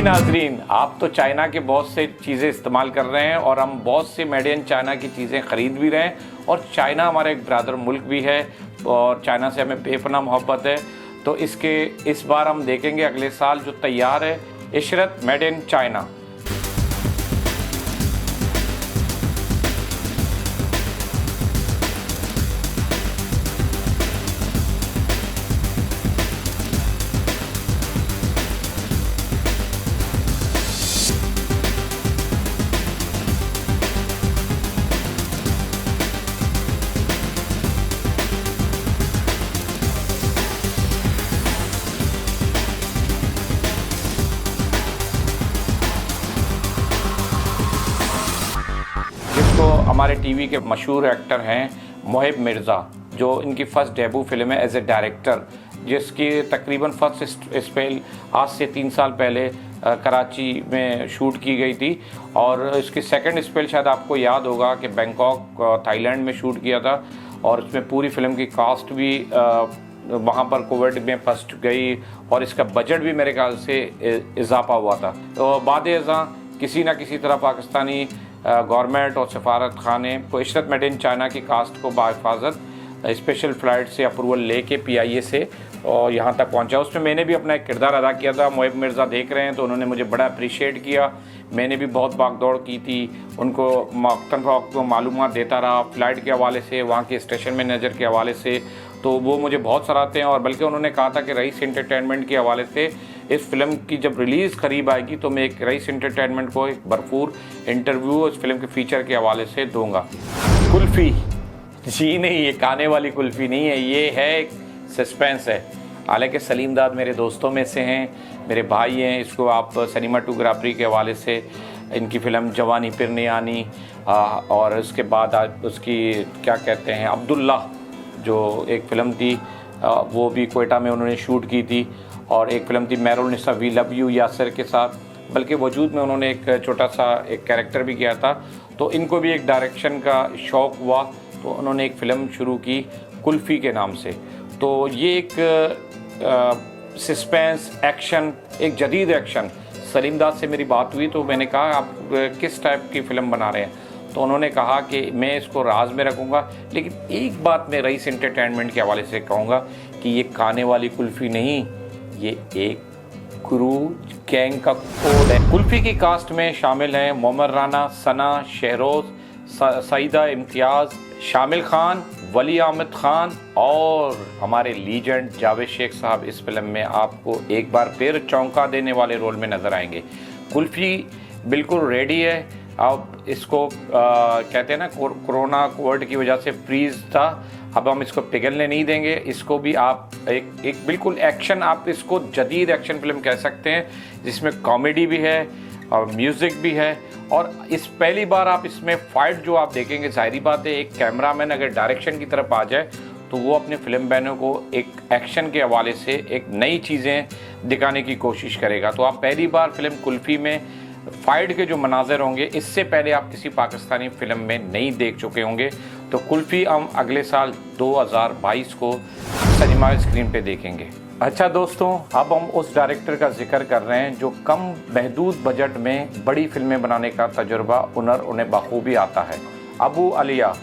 नाजरीन, आप तो चाइना के बहुत से चीज़ें इस्तेमाल कर रहे हैं और हम बहुत से मेड इन चाइना की चीज़ें ख़रीद भी रहे हैं और चाइना हमारा एक ब्रदर मुल्क भी है और चाइना से हमें बेपनाह मोहब्बत है। तो इस बार हम देखेंगे अगले साल जो तैयार है इशरत मेड इन चाइना। जिसको हमारे टीवी के मशहूर एक्टर हैं मोहिब मिर्ज़ा, जो इनकी फ़र्स्ट डेब्यू फिल्म है एज ए डायरेक्टर, जिसकी तकरीबन फ़र्स्ट स्पेल आज से 3 साल पहले कराची में शूट की गई थी और इसकी सेकंड स्पेल शायद आपको याद होगा कि बैंकॉक थाईलैंड में शूट किया था और उसमें पूरी फिल्म की कास्ट भी वहाँ पर कोविड में फंस गई और इसका बजट भी मेरे ख्याल से इजाफा हुआ था। तो बाद-ए-अज़ां किसी न किसी तरह पाकिस्तानी गवर्नमेंट और सफारत खाने को इशरत मेड इन चाइना की कास्ट को बाहिफाजत स्पेशल फ़्लाइट से अप्रूवल लेके PIA से और यहाँ तक पहुँचा। उसमें मैंने भी अपना एक किरदार अदा किया था। मोहिब मिर्ज़ा देख रहे हैं तो उन्होंने मुझे बड़ा अप्रिशिएट किया। मैंने भी बहुत भागदौड़ की थी, उनको वक्तन फ़वक्त मालूमात देता रहा फ़्लाइट के हवाले से, वहाँ के स्टेशन मैनेजर के हवाले से, तो वो मुझे बहुत सराहते हैं। और बल्कि उन्होंने कहा था कि रईस एंटरटेनमेंट के हवाले से इस फिल्म की जब रिलीज़ करीब आएगी तो मैं एक रईस एंटरटेनमेंट को एक भरपूर इंटरव्यू इस फिल्म के फ़ीचर के हवाले से दूंगा। कुल्फ़ी जी नहीं, ये खाने वाली कुल्फ़ी नहीं है, ये है एक सस्पेंस है। हालांकि सलीम दाद मेरे दोस्तों में से हैं, मेरे भाई हैं। इसको आप सिनेमाटोग्राफी के हवाले से इनकी फ़िल्म जवानी फिर नहीं आनी और उसके बाद उसकी क्या कहते हैं अब्दुल्ला जो एक फ़िल्म थी वो भी कोयटा में उन्होंने शूट की थी और एक फ़िल्म थी Mehrunnisa we love you Yasir के साथ, बल्कि वजूद में उन्होंने एक छोटा सा एक कैरेक्टर भी किया था। तो इनको भी एक डायरेक्शन का शौक़ हुआ तो उन्होंने एक फ़िल्म शुरू की कुल्फ़ी के नाम से। तो ये एक सस्पेंस एक्शन, एक जदीद एक्शन। सलीम दाद से मेरी बात हुई तो मैंने कहा आप किस टाइप की फ़िल्म बना रहे हैं, तो उन्होंने कहा कि मैं इसको राज में रखूँगा, लेकिन एक बात मैं रईस एंटरटेनमेंट के हवाले से कहूँगा कि ये खाने वाली कुल्फ़ी नहीं, ये एक क्रूज गैंग का कोड है। कुल्फ़ी की कास्ट में शामिल हैं मोमर राना, सना, शहरोज़, सईदा इम्तियाज़, शामिल खान, वली आमिद खान और हमारे लीजेंड जावेद शेख साहब इस फिल्म में आपको एक बार फिर चौंका देने वाले रोल में नज़र आएंगे। कुल्फ़ी बिल्कुल रेडी है। अब इसको कहते हैं ना कोरोना कोविड की वजह से फ्रीज था, अब हम इसको पिघलने नहीं देंगे। इसको भी आप एक बिल्कुल एक्शन, आप इसको जदीद एक्शन फिल्म कह सकते हैं जिसमें कॉमेडी भी है और म्यूज़िक भी है। और इस पहली बार आप इसमें फ़ाइट जो आप देखेंगे, ज़ाहिरी बात है एक कैमरामैन अगर डायरेक्शन की तरफ आ जाए तो वो अपने फिल्म बहनों को एक एक्शन के हवाले से एक नई चीज़ें दिखाने की कोशिश करेगा। तो आप पहली बार फिल्म कुल्फ़ी में फ़ाइट के जो मनाज़र होंगे इससे पहले आप किसी पाकिस्तानी फ़िल्म में नहीं देख चुके होंगे। तो कुल्फ़ी हम अगले साल 2022 को सिनेमा स्क्रीन पे देखेंगे। अच्छा दोस्तों, अब हम उस डायरेक्टर का जिक्र कर रहे हैं जो कम महदूद बजट में बड़ी फिल्में बनाने का तजुर्बा हुनर उन्हें बखूबी आता है। अबू अलिया,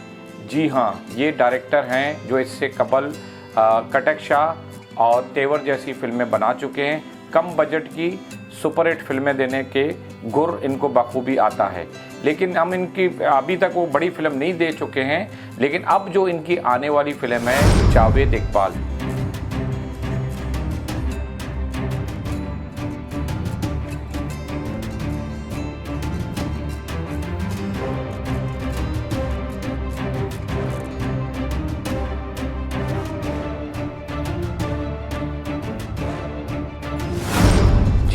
जी हाँ, ये डायरेक्टर हैं जो इससे कबल कटक शाह और तेवर जैसी फिल्में बना चुके हैं। कम बजट की सुपरहिट फिल्में देने के गुर इनको बखूबी आता है, लेकिन हम इनकी अभी तक वो बड़ी फिल्म नहीं दे चुके हैं। लेकिन अब जो इनकी आने वाली फिल्म है जावेद इकबाल,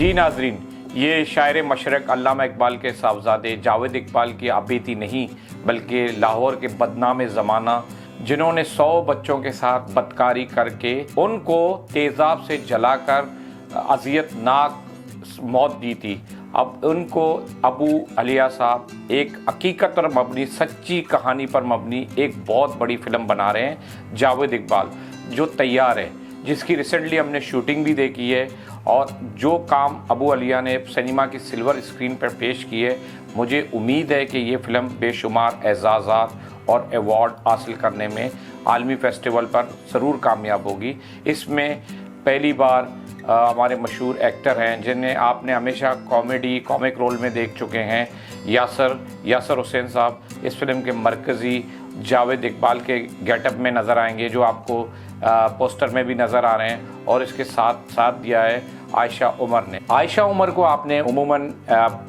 जी नाजरीन, ये शायर मशरक़ अल्लामा इकबाल के साहबजादे जावेद इकबाल की आबीती नहीं बल्कि लाहौर के बदनाम ज़माना, जिन्होंने 100 बच्चों के साथ बदकारी करके उनको तेज़ाब से जलाकर अज़ियतनाक मौत दी थी। अब उनको अबू अलिया साहब एक हकीकत पर मबनी, सच्ची कहानी पर मबनी एक बहुत बड़ी फ़िल्म बना रहे हैं, जावेद इकबाल, जो तैयार है, जिसकी रिसेंटली हमने शूटिंग भी देखी है। और जो काम अबू अलिया ने सिनेमा की सिल्वर स्क्रीन पर पेश की है, मुझे उम्मीद है कि ये फ़िल्म बेशुमार एजाज़ात और अवार्ड हासिल करने में आलमी फेस्टिवल पर ज़रूर कामयाब होगी। इसमें पहली बार हमारे मशहूर एक्टर हैं जिन्हें आपने हमेशा कॉमिक रोल में देख चुके हैं, यासर हुसैन साहब इस फिल्म के मरकज़ी जावेद इकबाल के गेटअप में नज़र आएंगे, जो आपको पोस्टर में भी नज़र आ रहे हैं। और इसके साथ दिया है आयशा उमर ने। आयशा उमर को आपने उमूमन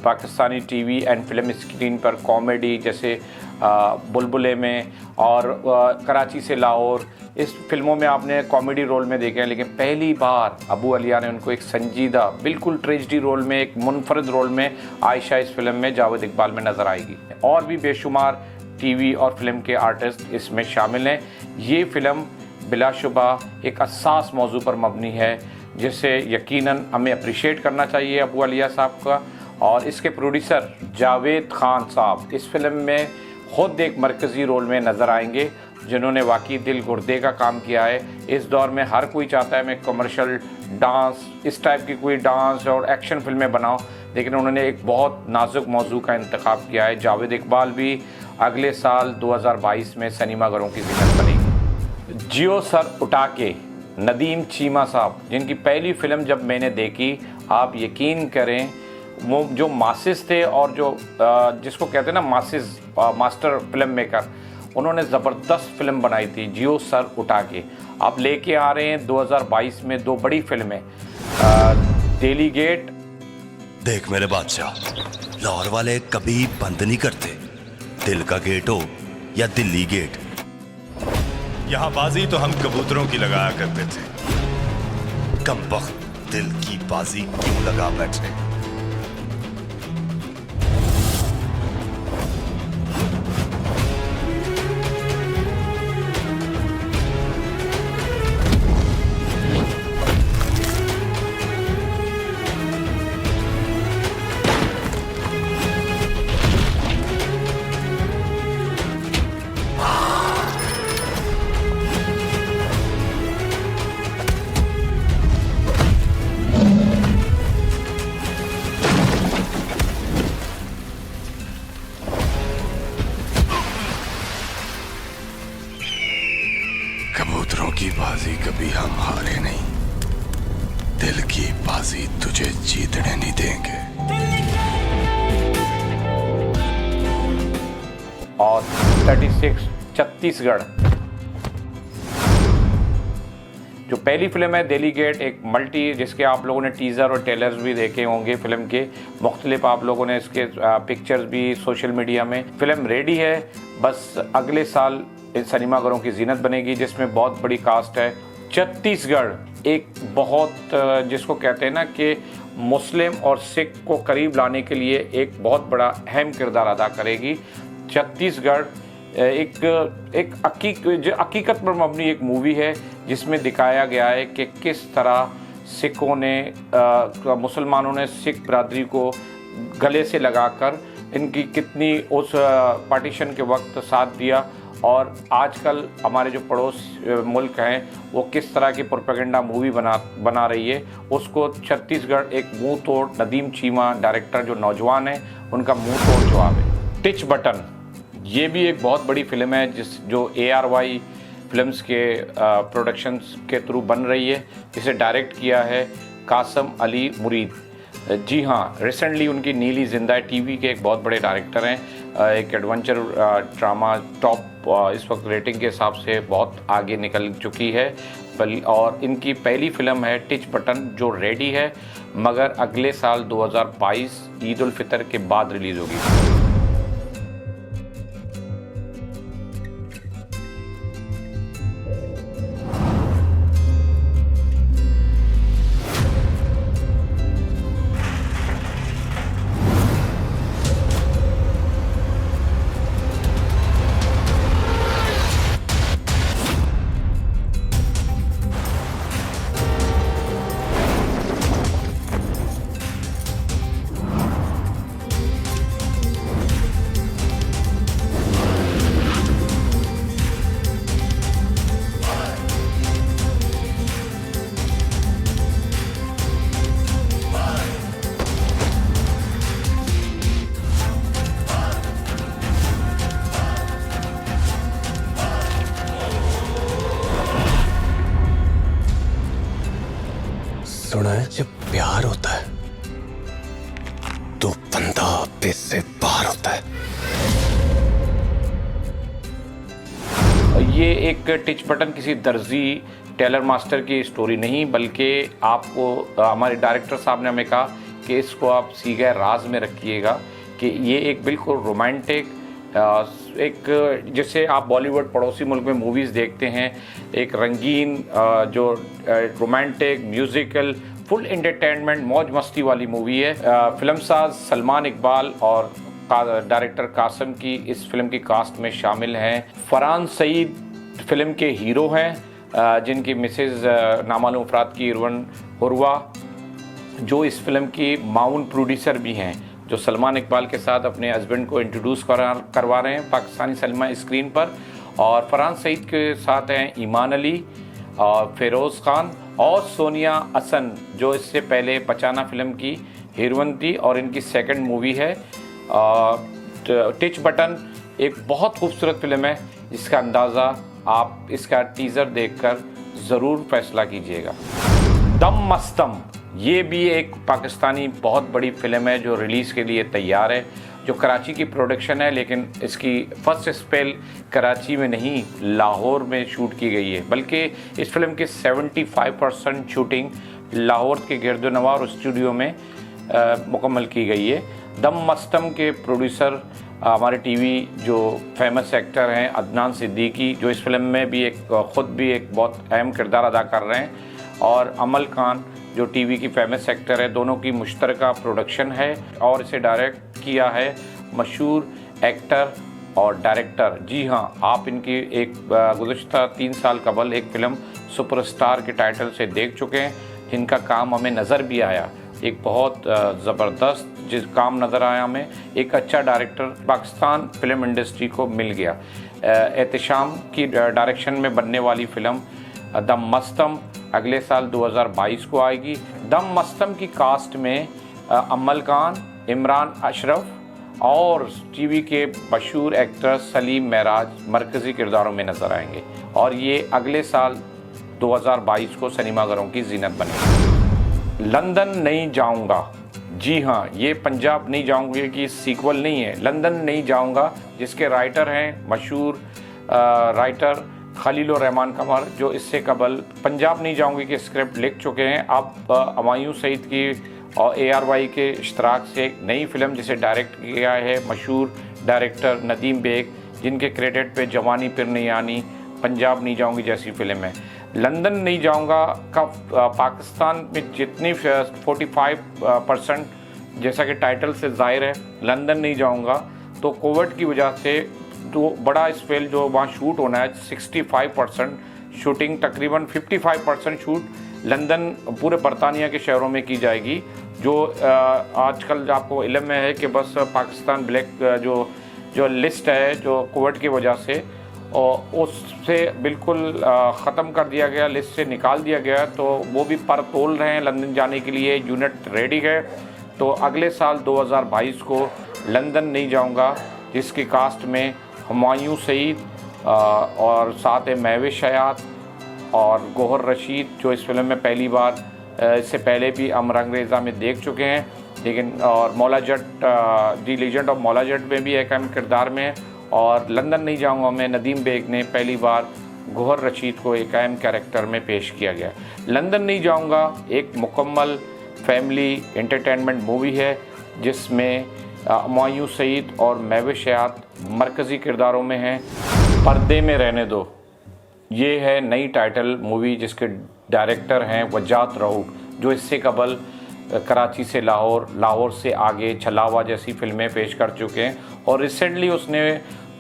Pakistani TV and film screen पर कॉमेडी जैसे बुलबुले में और कराची से लाहौर, इस फिल्मों में आपने कॉमेडी रोल में देखे हैं, लेकिन पहली बार अबू अलिया ने उनको एक संजीदा, बिल्कुल ट्रेजिडी रोल में, एक मुनफरद रोल में आयशा इस फिल्म में जावेद इकबाल में नज़र आएगी। और भी बेशुमार टीवी और फिल्म के आर्टिस्ट इसमें शामिल हैं। ये फिल्म बिलाशुबा एक हसास मौजू पर मबनी है, जिसे यकीनन हमें अप्रिशिएट करना चाहिए अबू अलिया साहब का। और इसके प्रोड्यूसर जावेद खान साहब इस फिल्म में ख़ुद एक मरकज़ी रोल में नज़र आएंगे, जिन्होंने वाकई दिल गुर्दे का काम किया है। इस दौर में हर कोई चाहता है मैं कमर्शियल डांस, इस टाइप की कोई डांस और एक्शन फिल्में बनाऊं, लेकिन उन्होंने एक बहुत नाजुक मौजू का इंतखाब किया है। जावेद इकबाल भी अगले साल 2022 में सिनेमाघरों की ज़िन्नत बनेगी। जियो सर उठा के नदीम चीमा साहब, जिनकी पहली फ़िल्म जब मैंने देखी, आप यकीन करें, वो जो मासिस थे और जो जिसको कहते हैं ना मासिस, मास्टर फिल्म मेकर, उन्होंने ज़बरदस्त फिल्म बनाई थी जियो सर उठा के। आप लेके आ रहे हैं 2022 में 2 बड़ी फिल्में, दिल्ली गेट। देख मेरे बादशाह, लाहौर वाले कभी बंद नहीं करते, दिल का गेट हो या दिल्ली गेट। यहाँ बाजी तो हम कबूतरों की लगाया करते थे, कमबख्त दिल की बाजी क्यों लगा बैठे। कबूतरों की बाजी कभी हम हारे नहीं, दिल की बाजी तुझे जीतने नहीं देंगे। और 36 छत्तीसगढ़, जो पहली फिल्म है दिल्ली गेट, एक मल्टी, जिसके आप लोगों ने टीज़र और ट्रेलर्स भी देखे होंगे फिल्म के, मुख्तलिफ आप लोगों ने इसके पिक्चर्स भी सोशल मीडिया में। फिल्म रेडी है, बस अगले साल इन सिनेमाघरों की जीनत बनेगी, जिसमें बहुत बड़ी कास्ट है। छत्तीसगढ़ एक बहुत, जिसको कहते हैं ना कि मुस्लिम और सिख को करीब लाने के लिए एक बहुत बड़ा अहम किरदार अदा करेगी। छत्तीसगढ़ एक हकीकत पर मबनी एक मूवी है, जिसमें दिखाया गया है कि किस तरह सिखों ने, मुसलमानों ने सिख बरादरी को गले से लगाकर इनकी कितनी उस पार्टीशन के वक्त साथ दिया, और आजकल हमारे जो पड़ोस मुल्क हैं वो किस तरह की प्रोपेगेंडा मूवी बना रही है, उसको छत्तीसगढ़ एक मुंह तोड़, नदीम चीमा डायरेक्टर जो नौजवान है, उनका मुंह तोड़ जवाब है। टिच बटन, ये भी एक बहुत बड़ी फिल्म है जो ARY फिल्म्स के प्रोडक्शंस के थ्रू बन रही है, जिसे डायरेक्ट किया है कासम अली मुरीद। जी हाँ, रिसेंटली उनकी नीली जिंदा है, टीवी के एक बहुत बड़े डायरेक्टर हैं, एक एडवेंचर ड्रामा टॉप इस वक्त रेटिंग के हिसाब से बहुत आगे निकल चुकी है। और इनकी पहली फिल्म है टिच बटन, जो रेडी है, मगर अगले साल 2022 ईद उल फितर के बाद रिलीज़ होगी। सुना है, जब प्यार होता है तो बंदा आपे से बाहर होता है। ये एक टिच बटन किसी दर्जी टेलर मास्टर की स्टोरी नहीं, बल्कि आपको हमारे डायरेक्टर साहब ने हमें कहा कि इसको आप सीगे राज में रखिएगा कि ये एक बिल्कुल रोमांटिक, एक जैसे आप बॉलीवुड पड़ोसी मुल्क में मूवीज़ देखते हैं, एक रंगीन जो रोमांटिक म्यूज़िकल फुल एंटरटेनमेंट मौज मस्ती वाली मूवी है। फिल्मसाज सलमान इकबाल और डायरेक्टर कासिम की इस फिल्म की कास्ट में शामिल हैं। फरहान सईद फिल्म के हीरो हैं, जिनकी मिसेज़ नामालूम अफराद की इरवन हुरवा, जो इस फिल्म की माउन प्रोड्यूसर भी हैं, जो सलमान इकबाल के साथ अपने हस्बैंड को इंट्रोड्यूस करवा रहे हैं पाकिस्तानी सिनेमा स्क्रीन पर। और फरहान सईद के साथ हैं ईमान अली और फिरोज़ खान और सोनिया हसन, जो इससे पहले बचाना फिल्म की हीरोइन थी और इनकी सेकंड मूवी है। टिच बटन एक बहुत खूबसूरत फिल्म है, जिसका अंदाज़ा आप इसका टीज़र देखकर ज़रूर फैसला कीजिएगा। दम मस्तम ये भी एक पाकिस्तानी बहुत बड़ी फिल्म है जो रिलीज़ के लिए तैयार है, जो कराची की प्रोडक्शन है, लेकिन इसकी फर्स्ट स्पेल कराची में नहीं लाहौर में शूट की गई है, बल्कि इस फिल्म की 75% शूटिंग लाहौर के गिरदोनवार स्टूडियो में मुकम्मल की गई है। दम मस्तम के प्रोड्यूसर हमारे टीवी जो फेमस एक्टर हैं अदनान सिद्दीकी, जो इस फिल्म में भी ख़ुद भी एक बहुत अहम किरदार अदा कर रहे हैं, और अमल खान जो टीवी की फेमस एक्टर है। दोनों की मुश्तरका प्रोडक्शन है और इसे डायरेक्ट किया है मशहूर एक्टर और डायरेक्टर। जी हाँ, आप इनकी एक गुज़श्ता 3 साल कबल एक फ़िल्म सुपरस्टार के टाइटल से देख चुके हैं, जिनका काम हमें नज़र भी आया। एक बहुत ज़बरदस्त जिस काम नज़र आया हमें, एक अच्छा डायरेक्टर पाकिस्तान फिल्म इंडस्ट्री को मिल गया। एहतिशाम की डायरेक्शन में बनने वाली फ़िल्म दम मस्तम अगले साल 2022 को आएगी। दम मस्तम की कास्ट में अमल खान, इमरान अशरफ और टीवी के मशहूर एक्टर सलीम महराज मरकज़ी किरदारों में नज़र आएंगे, और ये अगले साल 2022 को सिनेमाघरों की जीनत बनेगी। लंदन नहीं जाऊंगा, जी हाँ, ये पंजाब नहीं जाऊंगा की सीक्वल नहीं है, लंदन नहीं जाऊंगा, जिसके राइटर हैं मशहूर राइटर खलीलुर रहमान कमर, जो इससे कबल पंजाब नहीं जाऊंगी की स्क्रिप्ट लिख चुके हैं। अब हुमायूं सईद की और ARY के इश्तराक से एक नई फिल्म जिसे डायरेक्ट किया है मशहूर डायरेक्टर नदीम बेग, जिनके क्रेडिट पे जवानी फिर नहीं आनी, पंजाब नहीं जाऊंगी जैसी फिल्म है। लंदन नहीं जाऊंगा का पाकिस्तान में जितनी 45% जैसा कि टाइटल से जाहिर है, लंदन नहीं जाऊंगा तो कोविड की वजह से तो बड़ा स्पेल जो वहाँ शूट होना है 65% शूटिंग, तकरीबन 55% शूट लंदन पूरे बरतानिया के शहरों में की जाएगी। जो आजकल आपको इल्म में है कि बस पाकिस्तान ब्लैक जो लिस्ट है जो कोविड की वजह से और उससे बिल्कुल ख़त्म कर दिया गया, लिस्ट से निकाल दिया गया, तो वो भी पर तोल रहे हैं लंदन जाने के लिए, यूनिट रेडी है। तो अगले साल 2022 को लंदन नहीं जाऊंगा, जिसकी कास्ट में हुमायूं सईद और साथ महविश हयात और गौहर रशीद, जो इस फिल्म में पहली बार इससे पहले भी अमरंगरेज़ा में देख चुके हैं, लेकिन और मौला जट दी लीजेंड ऑफ मौला जट में भी एक अहम किरदार में है। और लंदन नहीं जाऊंगा में नदीम बेग ने पहली बार गौहर रशीद को एक अहम कैरेक्टर में पेश किया गया। लंदन नहीं जाऊंगा एक मुकम्मल फैमिली एंटरटेनमेंट मूवी है, जिसमें हुमायूं सईद और महविश हयात मरकज़ी किरदारों में हैं। पर्दे में रहने दो, ये है नई टाइटल मूवी, जिसके डायरेक्टर हैं वजात रऊफ, जो इससे कबल कराची से लाहौर, लाहौर से आगे, छलावा जैसी फिल्में पेश कर चुके हैं, और रिसेंटली उसने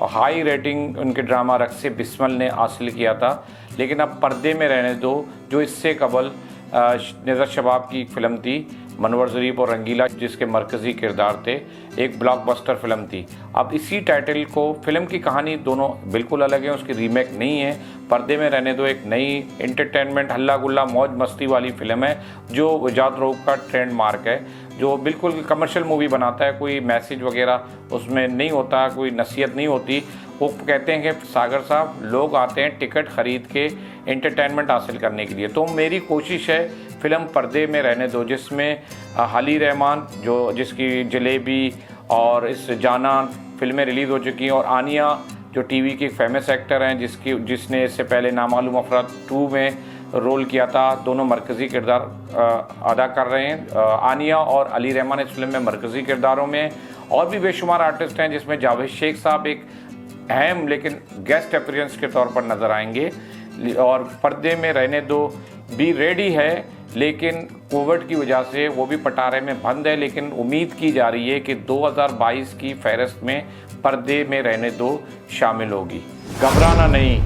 हाई रेटिंग उनके ड्रामा रक्से बिस्मल ने हासिल किया था। लेकिन अब पर्दे में रहने दो, जो इससे कबल नज़र शबाब की फिल्म थी, मनवर ज़रीफ और रंगीला, जिसके मरकज़ी किरदार थे, एक ब्लॉकबस्टर फिल्म थी। अब इसी टाइटल को, फिल्म की कहानी दोनों बिल्कुल अलग है, उसकी रीमेक नहीं है। पर्दे में रहने दो एक नई एंटरटेनमेंट हल्ला गुल्ला मौज मस्ती वाली फिल्म है, जो वजात रऊफ का ट्रेंड मार्क है, जो बिल्कुल कमर्शियल मूवी बनाता है, कोई मैसेज वगैरह उसमें नहीं होता, कोई नसीहत नहीं होती। वो कहते हैं कि सागर साहब, लोग आते हैं टिकट ख़रीद के एंटरटेनमेंट हासिल करने के लिए, तो मेरी कोशिश है फिल्म पर्दे में रहने दो, जिसमें हली रहमान जिसकी जलेबी और इस जाना फिल्में रिलीज़ हो चुकी हैं, और आनिया जो टीवी की एक फेमस एक्टर हैं जिसने इससे पहले नामालूम अफराद 2 में रोल किया था। दोनों मरकज़ी किरदार अदा कर रहे हैं। आनिया और अली रहमान इस फिल्म में मरकज़ी किरदारों में, और भी बेशुमार आर्टिस्ट हैं जिसमें जावेद शेख साहब एक अहम लेकिन गेस्ट अपीयरेंस के तौर पर नज़र आएंगे। और पर्दे में रहने दो भी रेडी है, लेकिन कोविड की वजह से वो भी पटारे में बंद है, लेकिन उम्मीद की जा रही है कि 2022 की फहरिस्त में पर्दे में रहने दो शामिल होगी। घबराना नहीं,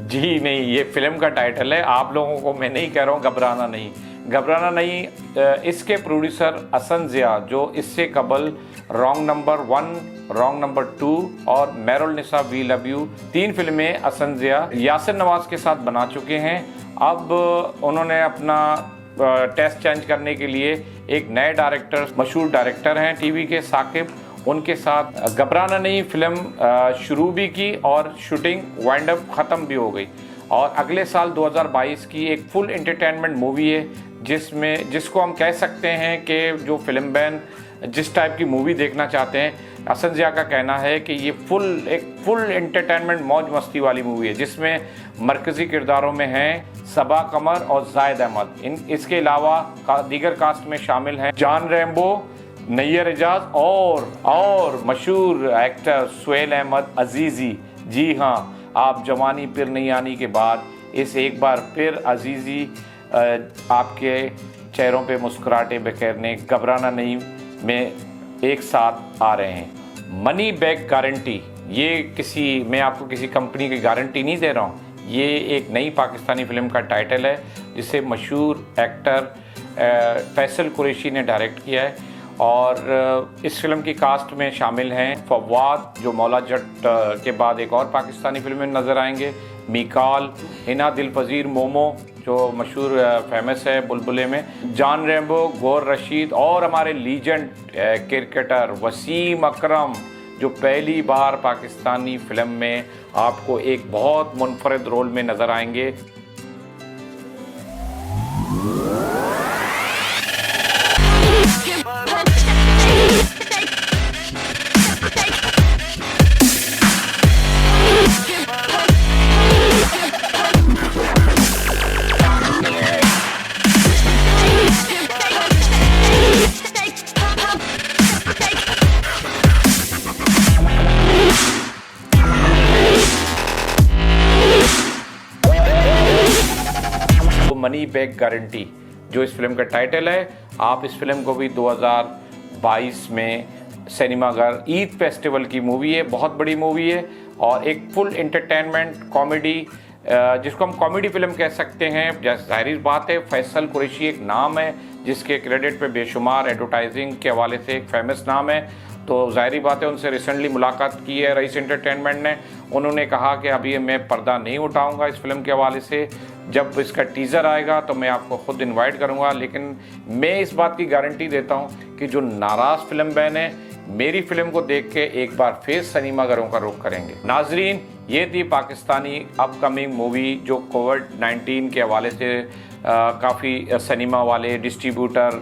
जी नहीं, ये फिल्म का टाइटल है। आप लोगों को मैं नहीं कह रहा हूँ घबराना नहीं, घबराना नहीं। इसके प्रोड्यूसर हसन ज़िया, जो इससे कबल रॉन्ग नंबर 1, रॉन्ग नंबर 2 और मेरुल निसा वी लव यू 3 फिल्में हसन ज़िया यासिर नवाज़ के साथ बना चुके हैं। अब उन्होंने अपना टेस्ट चेंज करने के लिए एक नए डायरेक्टर, मशहूर डायरेक्टर हैं टीवी के, साकिब, उनके साथ घबराना नहीं फिल्म शुरू भी की और शूटिंग वाइंड अप ख़त्म भी हो गई। और अगले साल 2022 की एक फुल एंटरटेनमेंट मूवी है जिसको हम कह सकते हैं कि जो फिल्म बैन जिस टाइप की मूवी देखना चाहते हैं, हसन ज़िया का कहना है कि ये एक फुल एंटरटेनमेंट मौज मस्ती वाली मूवी है, जिसमें मरकज़ी किरदारों में हैं सबा कमर और जायद अहमद। इसके अलावा दीगर कास्ट में शामिल हैं जान रैम्बो, नैयर एजाज और मशहूर एक्टर सुहेल अहमद अजीज़ी। जी हाँ, आप जवानी फिर नहीं आनी के बाद इस एक बार फिर अजीज़ी आपके चेहरों पे मुस्कुराहटें बिखेरने घबराना नहीं में एक साथ आ रहे हैं। मनी बैक गारंटी, मैं आपको किसी कंपनी की गारंटी नहीं दे रहा हूँ, ये एक नई पाकिस्तानी फिल्म का टाइटल है जिसे मशहूर एक्टर फैसल कुरैशी ने डायरेक्ट किया है। और इस फिल्म की कास्ट में शामिल हैं फवाद, जो मौला जट के बाद एक और पाकिस्तानी फिल्म में नज़र आएंगे, मिकाल, हिना दिलपजीर मोमो जो मशहूर फेमस है बुलबुले में, जान रैम्बो, गौर रशीद और हमारे लीजेंड क्रिकेटर वसीम अकरम, जो पहली बार पाकिस्तानी फिल्म में आपको एक बहुत मुनफरद रोल में नज़र आएंगे। मनी बैक गारंटी जो इस फिल्म का टाइटल है, आप इस फिल्म को भी 2022 में सिनेमाघर ईद फेस्टिवल की मूवी है, बहुत बड़ी मूवी है और एक फुल एंटरटेनमेंट कॉमेडी, जिसको हम कॉमेडी फिल्म कह सकते हैं। जाहिर बात है, फैसल कुरैशी एक नाम है जिसके क्रेडिट पे बेशुमार एडवर्टाइजिंग के हवाले से एक फेमस नाम है, तो जाहिर बात है उनसे रिसेंटली मुलाकात की है रईस एंटरटेनमेंट ने। उन्होंने कहा कि अभी मैं पर्दा नहीं उठाऊंगा इस फिल्म के हवाले से, जब इसका टीज़र आएगा तो मैं आपको ख़ुद इनवाइट करूंगा, लेकिन मैं इस बात की गारंटी देता हूं कि जो नाराज़ फिल्म बैन है मेरी फिल्म को देख के एक बार फिर सिनेमाघरों का रुख करेंगे। नाजरीन, ये थी पाकिस्तानी अपकमिंग मूवी जो कोविड-19 के हवाले से काफ़ी सिनेमा वाले डिस्ट्रीब्यूटर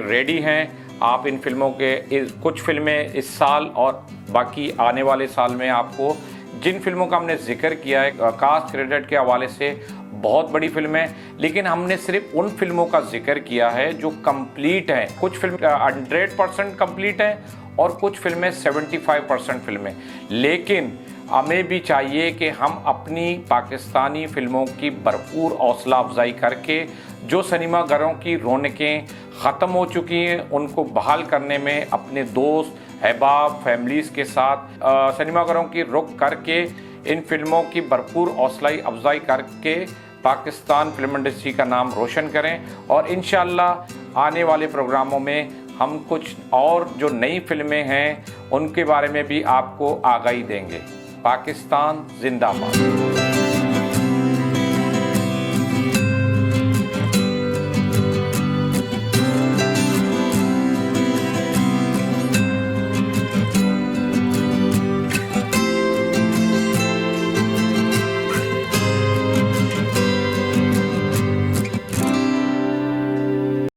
रेडी हैं। आप इन फिल्मों के कुछ फिल्में इस साल और बाकी आने वाले साल में आपको जिन फिल्मों का हमने जिक्र किया है कास्ट क्रेडिट के हवाले से बहुत बड़ी फिल्में, लेकिन हमने सिर्फ उन फिल्मों का जिक्र किया है जो कंप्लीट हैं। कुछ फिल्म 100% कंप्लीट हैं और कुछ फिल्में 75% फिल्में, लेकिन हमें भी चाहिए कि हम अपनी पाकिस्तानी फिल्मों की भरपूर हौसला अफजाई करके जो सिनेमाघरों की रौनकें ख़त्म हो चुकी हैं उनको बहाल करने में अपने दोस्त अहबाब फैमिलीज़ के साथ सिनेमाघरों की रुख करके इन फिल्मों की भरपूर हौसला अफजाई करके पाकिस्तान फिल्म इंडस्ट्री का नाम रोशन करें। और इंशाअल्लाह आने वाले प्रोग्रामों में हम कुछ और जो नई फिल्में हैं उनके बारे में भी आपको आगाही देंगे। पाकिस्तान जिंदाबाद।